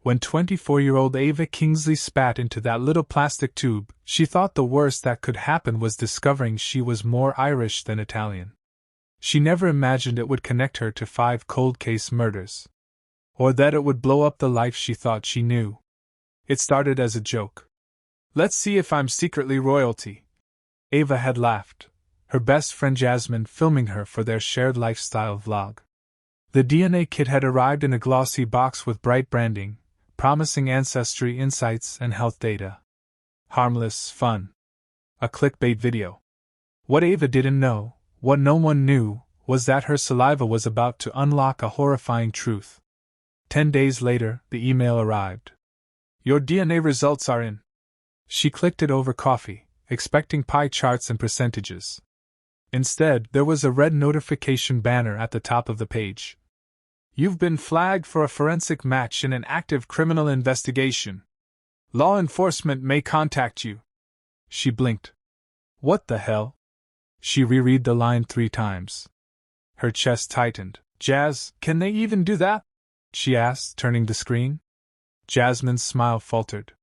When 24-year-old Ava Kingsley spat into that little plastic tube, she thought the worst that could happen was discovering she was more Irish than Italian. She never imagined it would connect her to 5 cold case murders. Or that it would blow up the life she thought she knew. It started as a joke. "Let's see if I'm secretly royalty." Ava had laughed, her best friend Jasmine filming her for their shared lifestyle vlog. The DNA kit had arrived in a glossy box with bright branding, promising ancestry insights and health data. Harmless fun. A clickbait video. What Ava didn't know, what no one knew, was that her saliva was about to unlock a horrifying truth. 10 days later, the email arrived. "Your DNA results are in." She clicked it over coffee, expecting pie charts and percentages. Instead, there was a red notification banner at the top of the page. "You've been flagged for a forensic match in an active criminal investigation. Law enforcement may contact you." She blinked. What the hell? She reread the line 3 times. Her chest tightened. "Jazz, can they even do that?" she asked, turning the screen. Jasmine's smile faltered.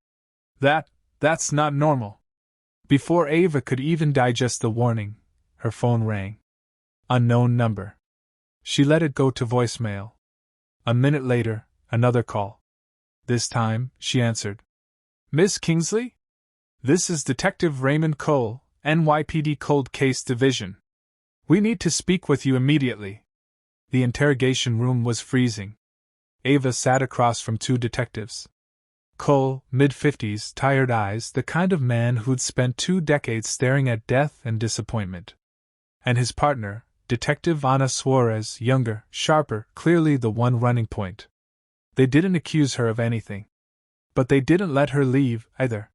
That's not normal." Before Ava could even digest the warning, her phone rang. Unknown number. She let it go to voicemail. A minute later, another call. This time, she answered. "Miss Kingsley? This is Detective Raymond Cole, NYPD Cold Case Division. We need to speak with you immediately." The interrogation room was freezing. Ava sat across from 2 detectives. Cole, mid-50s, tired eyes, the kind of man who'd spent 2 decades staring at death and disappointment. And his partner, Detective Ana Suarez, younger, sharper, clearly the one running point. They didn't accuse her of anything. But they didn't let her leave, either.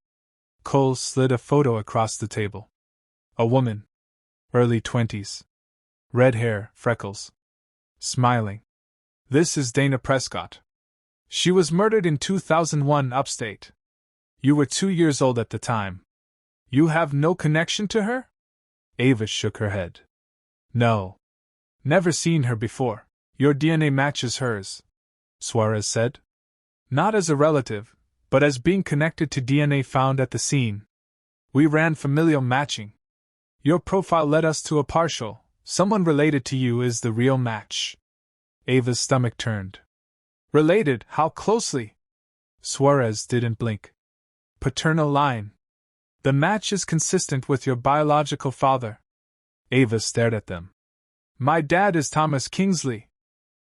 Cole slid a photo across the table. A woman. Early 20s. Red hair, freckles. Smiling. "This is Dana Prescott. She was murdered in 2001 upstate. You were 2 years old at the time. You have no connection to her?" Ava shook her head. "No. Never seen her before." "Your DNA matches hers," Suarez said. "Not as a relative, but as being connected to DNA found at the scene. We ran familial matching. Your profile led us to a partial. Someone related to you is the real match." Ava's stomach turned. "Related? How closely?" Suarez didn't blink. "Paternal line. The match is consistent with your biological father." Ava stared at them. "My dad is Thomas Kingsley.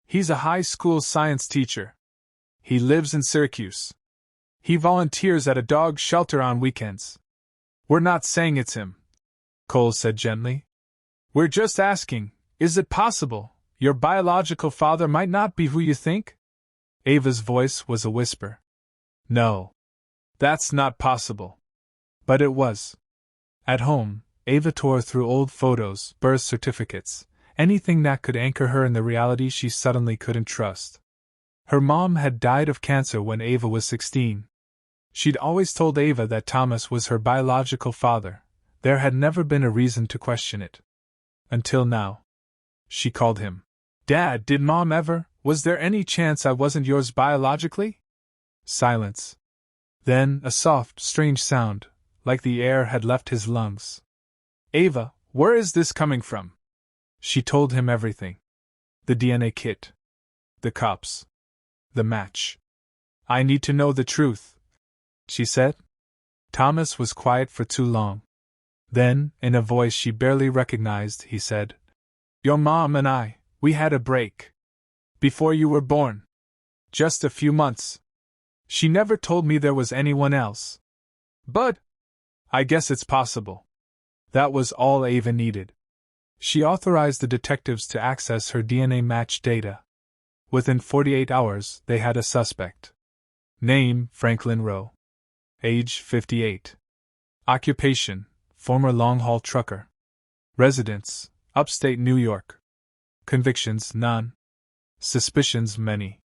He's a high school science teacher. He lives in Syracuse. He volunteers at a dog shelter on weekends." "We're not saying it's him," Cole said gently. "We're just asking, is it possible your biological father might not be who you think?" Ava's voice was a whisper. "No. That's not possible." But it was. At home, Ava tore through old photos, birth certificates, anything that could anchor her in the reality she suddenly couldn't trust. Her mom had died of cancer when Ava was 16. She'd always told Ava that Thomas was her biological father. There had never been a reason to question it. Until now. She called him. "Dad, did Mom ever? Was there any chance I wasn't yours biologically?" Silence. Then a soft, strange sound, like the air had left his lungs. "Ava, where is this coming from?" She told him everything. The DNA kit. The cops. The match. "I need to know the truth," she said. Thomas was quiet for too long. Then, in a voice she barely recognized, he said, "Your mom and I, we had a break. Before you were born. Just a few months. She never told me there was anyone else. But I guess it's possible." That was all Ava needed. She authorized the detectives to access her DNA match data. Within 48 hours, they had a suspect. Name, Franklin Rowe. Age, 58. Occupation, former long-haul trucker. Residence, upstate New York. Convictions, none. Suspicions, many.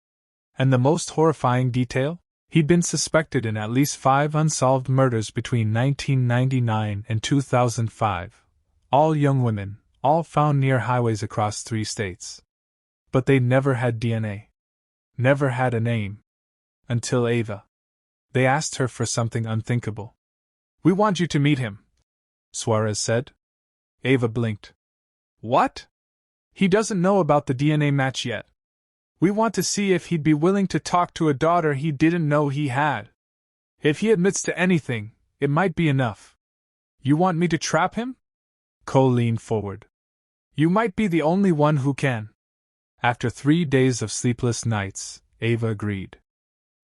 And the most horrifying detail? He'd been suspected in at least 5 unsolved murders between 1999 and 2005. All young women, all found near highways across 3 states. But they'd never had DNA. Never had a name. Until Ava. They asked her for something unthinkable. We want you to meet him, Suarez said. Ava blinked. What? He doesn't know about the DNA match yet. We want to see if he'd be willing to talk to a daughter he didn't know he had. If he admits to anything, it might be enough. You want me to trap him? Cole leaned forward. You might be the only one who can. After 3 days of sleepless nights, Ava agreed.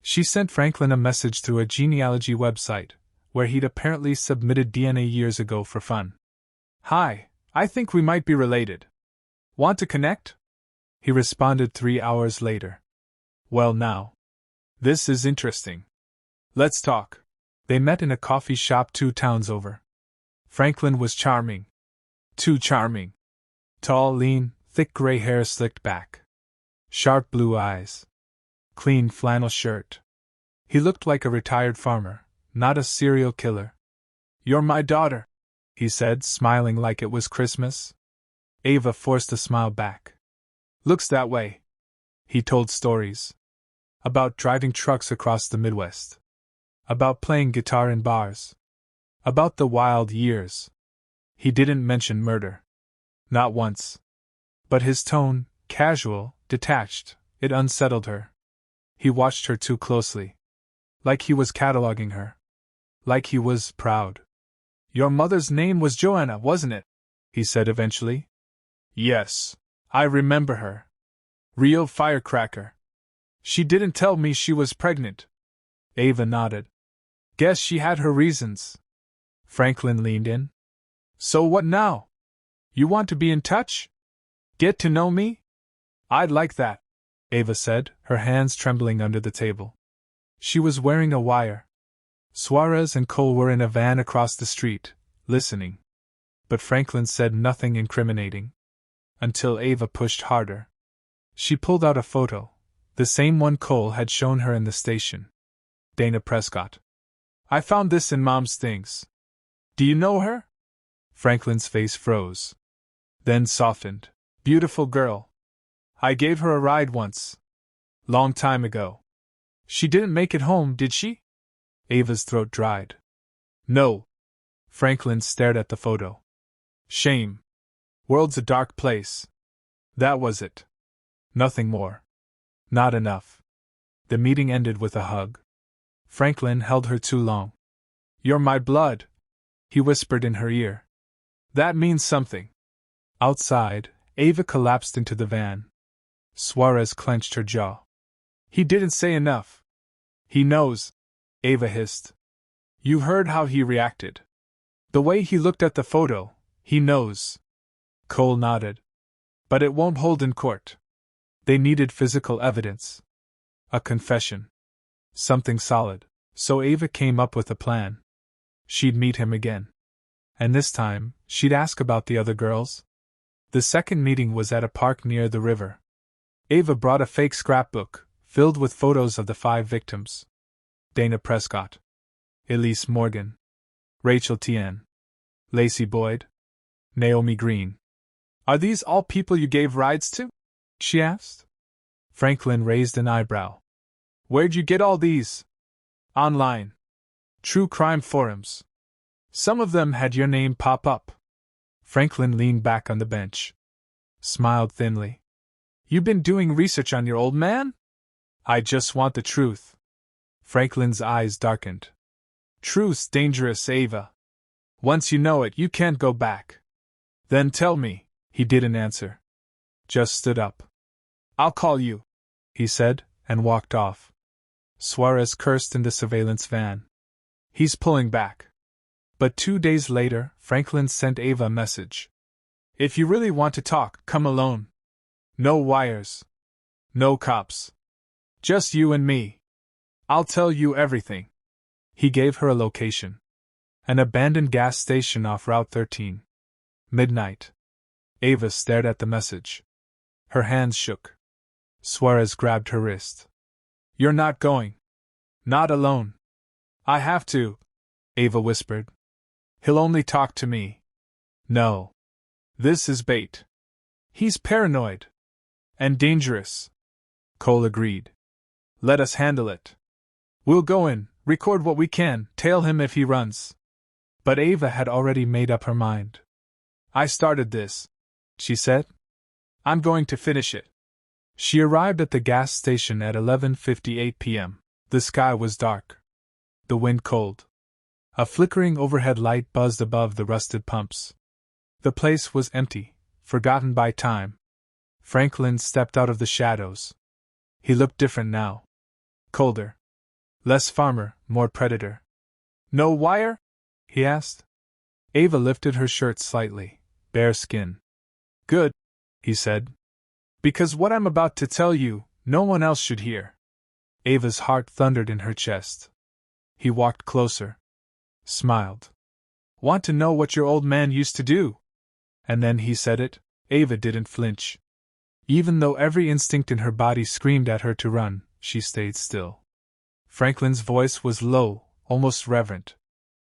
She sent Franklin a message through a genealogy website, where he'd apparently submitted DNA years ago for fun. Hi, I think we might be related. Want to connect? He responded 3 hours later. Well now. This is interesting. Let's talk. They met in a coffee shop 2 towns over. Franklin was charming. Too charming. Tall, lean, thick gray hair slicked back. Sharp blue eyes. Clean flannel shirt. He looked like a retired farmer, not a serial killer. You're my daughter, he said, smiling like it was Christmas. Ava forced a smile back. Looks that way. He told stories. About driving trucks across the Midwest. About playing guitar in bars. About the wild years. He didn't mention murder. Not once. But his tone, casual, detached, it unsettled her. He watched her too closely. Like he was cataloging her. Like he was proud. Your mother's name was Joanna, wasn't it? He said eventually. Yes, I remember her. Real firecracker. She didn't tell me she was pregnant. Ava nodded. Guess she had her reasons. Franklin leaned in. So what now? You want to be in touch? Get to know me? I'd like that, Ava said, her hands trembling under the table. She was wearing a wire. Suarez and Cole were in a van across the street, listening. But Franklin said nothing incriminating. Until Ava pushed harder. She pulled out a photo, the same one Cole had shown her in the station. Dana Prescott. I found this in Mom's things. Do you know her? Franklin's face froze. Then softened. Beautiful girl. I gave her a ride once. Long time ago. She didn't make it home, did she? Ava's throat dried. No. Franklin stared at the photo. Shame. World's a dark place. That was it. Nothing more. Not enough. The meeting ended with a hug. Franklin held her too long. You're my blood, he whispered in her ear. That means something. Outside, Ava collapsed into the van. Suarez clenched her jaw. He didn't say enough. He knows, Ava hissed. You heard how he reacted. The way he looked at the photo, he knows. Cole nodded. But it won't hold in court. They needed physical evidence. A confession. Something solid. So Ava came up with a plan. She'd meet him again. And this time, she'd ask about the other girls. The second meeting was at a park near the river. Ava brought a fake scrapbook, filled with photos of the 5 victims. Dana Prescott. Elise Morgan. Rachel Tien. Lacey Boyd. Naomi Green. Are these all people you gave rides to? She asked. Franklin raised an eyebrow. Where'd you get all these? Online. True crime forums. Some of them had your name pop up. Franklin leaned back on the bench. Smiled thinly. You been doing research on your old man? I just want the truth. Franklin's eyes darkened. Truth's dangerous, Ava. Once you know it, you can't go back. Then tell me. He didn't answer. Just stood up. I'll call you, he said, and walked off. Suarez cursed in the surveillance van. He's pulling back. But 2 days later, Franklin sent Ava a message. If you really want to talk, come alone. No wires. No cops. Just you and me. I'll tell you everything. He gave her a location. An abandoned gas station off Route 13. Midnight. Ava stared at the message. Her hands shook. Suarez grabbed her wrist. You're not going. Not alone. I have to, Ava whispered. He'll only talk to me. No. This is bait. He's paranoid. And dangerous. Cole agreed. Let us handle it. We'll go in, record what we can, tail him if he runs. But Ava had already made up her mind. I started this, she said. I'm going to finish it. She arrived at the gas station at 11:58 p.m. The sky was dark. The wind cold. A flickering overhead light buzzed above the rusted pumps. The place was empty, forgotten by time. Franklin stepped out of the shadows. He looked different now. Colder. Less farmer, more predator. No wire? He asked. Ava lifted her shirt slightly. Bare skin. Good, he said. Because what I'm about to tell you, no one else should hear. Ava's heart thundered in her chest. He walked closer. Smiled. Want to know what your old man used to do? And then he said it. Ava didn't flinch. Even though every instinct in her body screamed at her to run, she stayed still. Franklin's voice was low, almost reverent.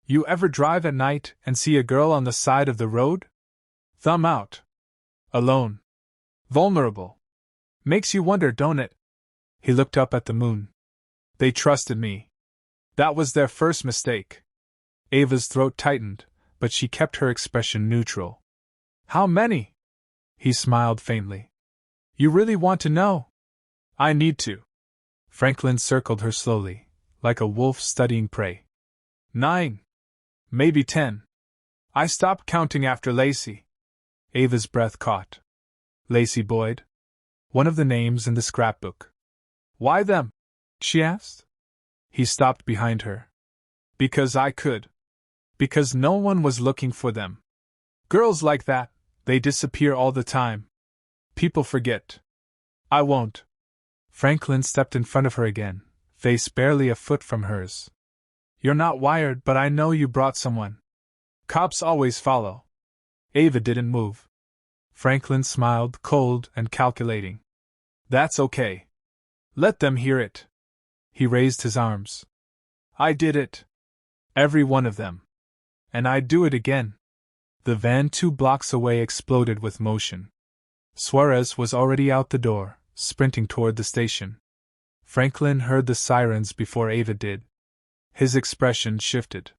You ever drive at night and see a girl on the side of the road? Thumb out. Alone. Vulnerable. Makes you wonder, don't it? He looked up at the moon. They trusted me. That was their first mistake. Ava's throat tightened, but she kept her expression neutral. How many? He smiled faintly. You really want to know? I need to. Franklin circled her slowly, like a wolf studying prey. 9. Maybe 10. I stopped counting after Lacey. Ava's breath caught. Lacey Boyd? One of the names in the scrapbook. Why them? She asked. He stopped behind her. Because I could. Because no one was looking for them. Girls like that, they disappear all the time. People forget. I won't. Franklin stepped in front of her again, face barely a foot from hers. You're not wired, but I know you brought someone. Cops always follow. Ava didn't move. Franklin smiled, cold and calculating. That's okay. Let them hear it. He raised his arms. I did it. Every one of them. And I'd do it again. The van 2 blocks away exploded with motion. Suarez was already out the door, sprinting toward the station. Franklin heard the sirens before Ava did. His expression shifted.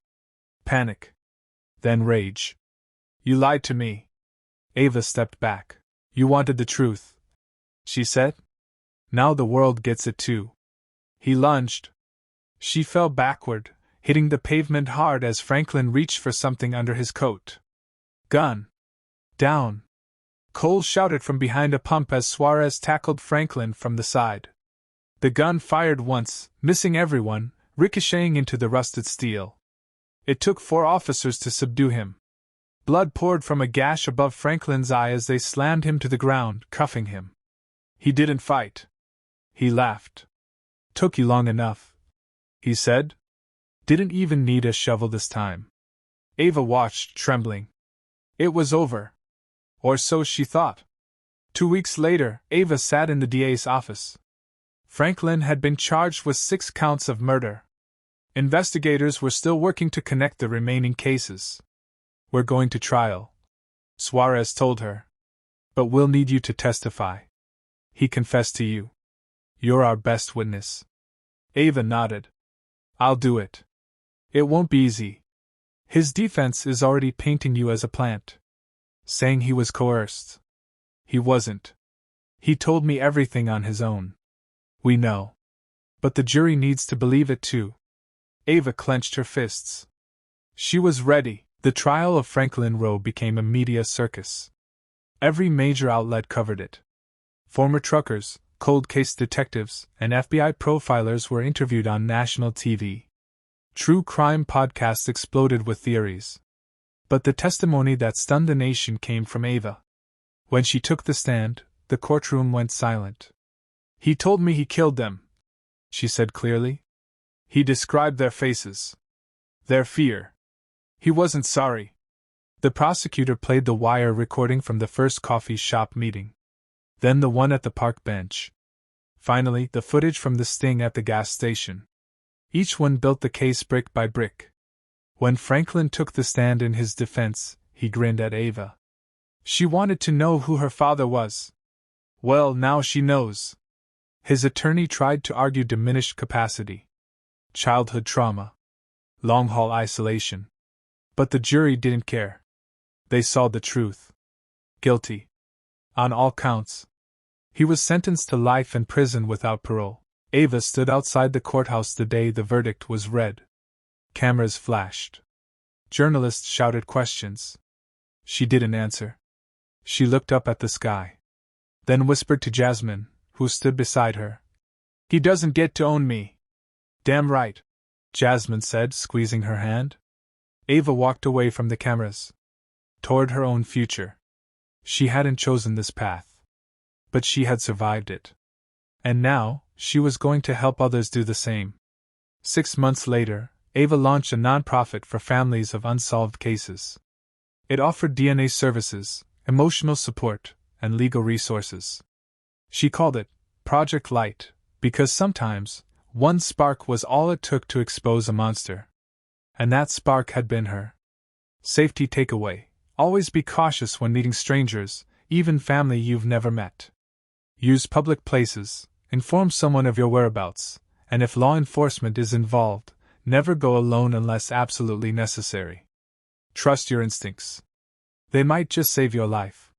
Panic. Then rage. You lied to me. Ava stepped back. You wanted the truth, she said. Now the world gets it too. He lunged. She fell backward, hitting the pavement hard as Franklin reached for something under his coat. Gun. Down. Cole shouted from behind a pump as Suarez tackled Franklin from the side. The gun fired once, missing everyone, ricocheting into the rusted steel. It took 4 officers to subdue him. Blood poured from a gash above Franklin's eye as they slammed him to the ground, cuffing him. He didn't fight. He laughed. Took you long enough, he said. Didn't even need a shovel this time. Ava watched, trembling. It was over. Or so she thought. 2 weeks later, Ava sat in the DA's office. Franklin had been charged with 6 counts of murder. Investigators were still working to connect the remaining cases. We're going to trial, Suarez told her. But we'll need you to testify. He confessed to you. You're our best witness. Ava nodded. I'll do it. It won't be easy. His defense is already painting you as a plant. Saying he was coerced. He wasn't. He told me everything on his own. We know. But the jury needs to believe it too. Ava clenched her fists. She was ready. The trial of Franklin Rowe became a media circus. Every major outlet covered it. Former truckers, cold case detectives, and FBI profilers were interviewed on national TV. True crime podcasts exploded with theories. But the testimony that stunned the nation came from Ava. When she took the stand, the courtroom went silent. He told me he killed them, she said clearly. He described their faces. Their fear. He wasn't sorry. The prosecutor played the wire recording from the first coffee shop meeting. Then the one at the park bench. Finally, the footage from the sting at the gas station. Each one built the case brick by brick. When Franklin took the stand in his defense, he grinned at Ava. She wanted to know who her father was. Well, now she knows. His attorney tried to argue diminished capacity. childhood trauma, long haul isolation. But the jury didn't care. They saw the truth. Guilty. On all counts. He was sentenced to life in prison without parole. Ava stood outside the courthouse the day the verdict was read. Cameras flashed. Journalists shouted questions. She didn't answer. She looked up at the sky. Then whispered to Jasmine, who stood beside her. "He doesn't get to own me." "Damn right," Jasmine said, squeezing her hand. Ava walked away from the cameras. Toward her own future. She hadn't chosen this path. But she had survived it. And now, she was going to help others do the same. 6 months later, Ava launched a nonprofit for families of unsolved cases. It offered DNA services, emotional support, and legal resources. She called it Project Light, because sometimes, one spark was all it took to expose a monster. And that spark had been her. Safety takeaway: always be cautious when meeting strangers, even family you've never met. Use public places, inform someone of your whereabouts, and if law enforcement is involved, never go alone unless absolutely necessary. Trust your instincts. They might just save your life.